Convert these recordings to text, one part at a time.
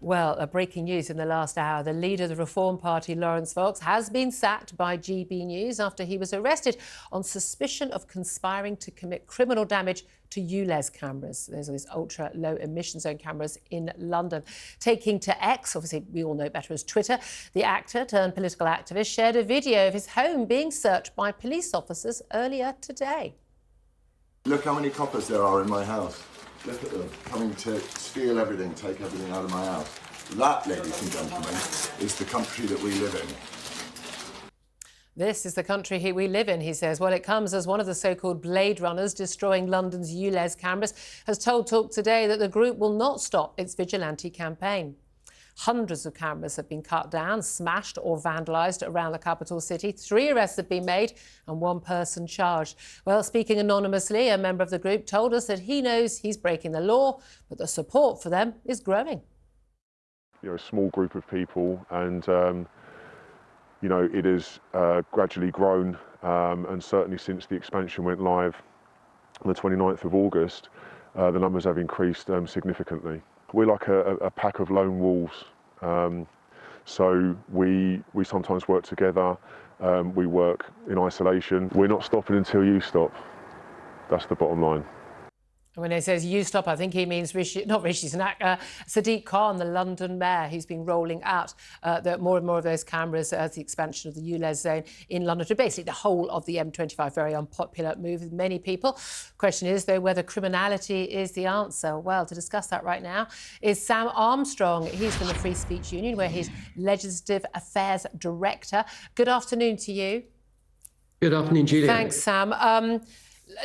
Well, breaking news in the last hour. The leader of the Reform Party, Laurence Fox, has been sacked by GB News after he was arrested on suspicion of conspiring to commit criminal damage to Ulez cameras. Those are these ultra-low emission zone cameras in London. Taking to X, obviously we all know it better as Twitter, the actor turned political activist shared a video of his home being searched by police officers earlier today. Look how many coppers there are in my house. Look at them, coming to steal everything, take everything out of my house. That, ladies and gentlemen, is the country that we live in. This is the country we live in, he says. Well, it comes as one of the so-called Blade Runners destroying London's Ulez cameras has told Talk Today that the group will not stop its vigilante campaign. Hundreds of cameras have been cut down, smashed or vandalised around the capital city. 3 arrests have been made and 1 person charged. Well, speaking anonymously, a member of the group told us that he knows he's breaking the law, but the support for them is growing. A small group of people, and it has gradually grown, and certainly since the expansion went live on the 29th of August, the numbers have increased significantly. We're like a pack of lone wolves, so we sometimes work together, we work in isolation. We're not stopping until you stop. That's the bottom line. When he says you stop, I think he means not Rishi Sunak, Sadiq Khan, the London mayor, who's been rolling out more and more of those cameras as the expansion of the Ulez zone in London to basically the whole of the M25. Very unpopular move with many people. Question is, though, whether criminality is the answer. Well, to discuss that right now is Sam Armstrong. He's from the Free Speech Union, where he's Legislative Affairs Director. Good afternoon to you. Good afternoon, Julia. Thanks, Sam.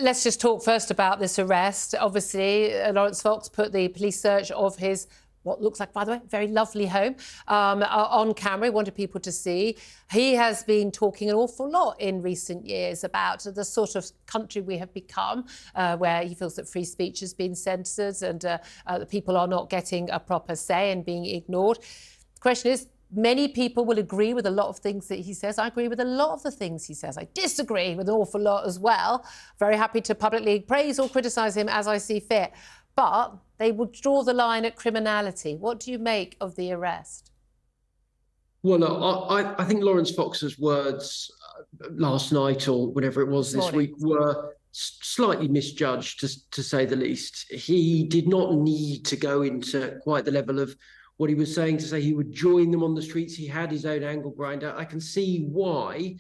Let's just talk first about this arrest. Obviously, Laurence Fox put the police search of his, what looks like, by the way, very lovely home on camera. He wanted people to see. He has been talking an awful lot in recent years about the sort of country we have become, where he feels that free speech has been censored and that people are not getting a proper say and being ignored. The question is, many people will agree with a lot of things that he says. I agree with a lot of the things he says. I disagree with an awful lot as well. Very happy to publicly praise or criticise him as I see fit. But they would draw the line at criminality. What do you make of the arrest? Well, I think Laurence Fox's words last night or whatever it was this week were slightly misjudged, to say the least. He did not need to go into quite the level of what he was saying to say he would join them on the streets. He had his own angle grinder. I can see why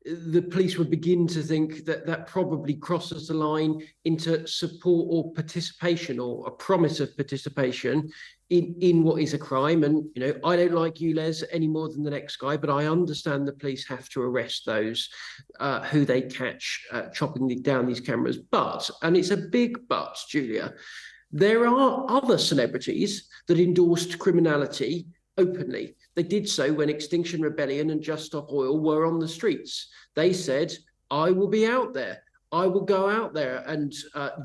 the police would begin to think that that probably crosses the line into support or participation or a promise of participation in what is a crime. And, I don't like Ulez any more than the next guy, but I understand the police have to arrest those who they catch chopping down these cameras. But, and it's a big but, Julia, there are other celebrities that endorsed criminality openly. They did so when Extinction Rebellion and Just Stop Oil were on the streets. They said, I will be out there. I will go out there and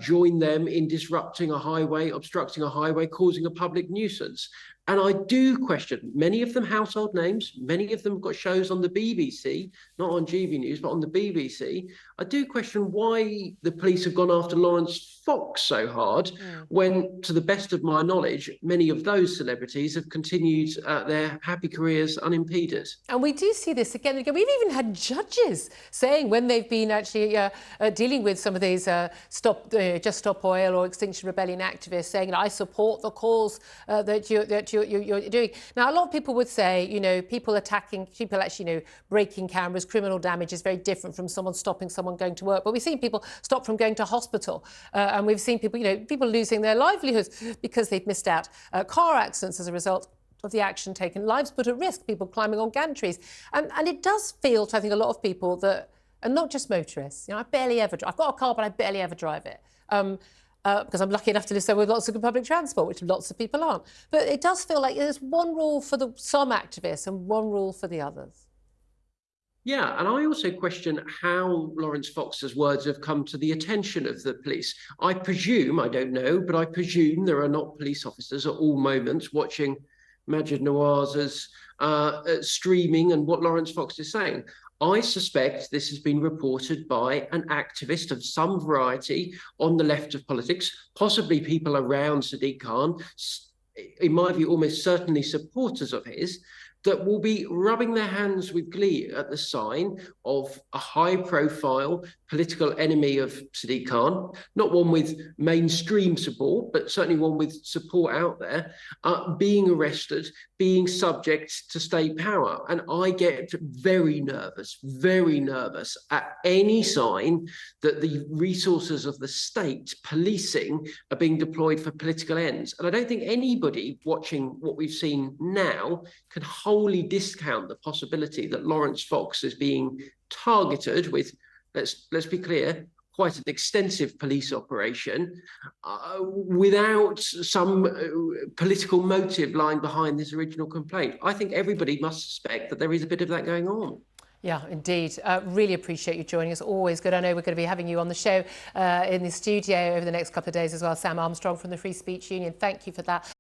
join them in disrupting a highway, obstructing a highway, causing a public nuisance. And I do question, many of them household names, many of them have got shows on the BBC, not on GB News, but on the BBC. I do question why the police have gone after Laurence Fox so hard when, to the best of my knowledge, many of those celebrities have continued their happy careers unimpeded. And we do see this again and again. We've even had judges saying when they've been actually dealing with some of these Just Stop Oil or Extinction Rebellion activists saying, I support the cause that you're doing. Now, a lot of people would say, people actually, breaking cameras, criminal damage is very different from someone stopping someone going to work. But we've seen people stop from going to hospital. And we've seen people, people losing their livelihoods because they've missed out car accidents as a result of the action taken. Lives put at risk, people climbing on gantries. And it does feel to, I think, a lot of people that, and not just motorists, I barely ever drive. I've got a car, but I barely ever drive it. Because I'm lucky enough to live somewhere with lots of good public transport, which lots of people aren't. But it does feel like there's one rule for some activists and one rule for the others. Yeah, and I also question how Laurence Fox's words have come to the attention of the police. I presume, I don't know, but I presume there are not police officers at all moments watching Majid Nawaz's streaming and what Laurence Fox is saying. I suspect this has been reported by an activist of some variety on the left of politics, possibly people around Sadiq Khan, in my view, almost certainly supporters of his, that will be rubbing their hands with glee at the sign of a high-profile political enemy of Sadiq Khan, not one with mainstream support, but certainly one with support out there, being arrested, being subject to state power. And I get very nervous at any sign that the resources of the state policing are being deployed for political ends. And I don't think anybody watching what we've seen now can wholly discount the possibility that Laurence Fox is being targeted with, let's be clear, quite an extensive police operation without some political motive lying behind this original complaint. I think everybody must suspect that there is a bit of that going on. Yeah, indeed. Really appreciate you joining us. Always good. I know we're going to be having you on the show in the studio over the next couple of days as well. Sam Armstrong from the Free Speech Union. Thank you for that.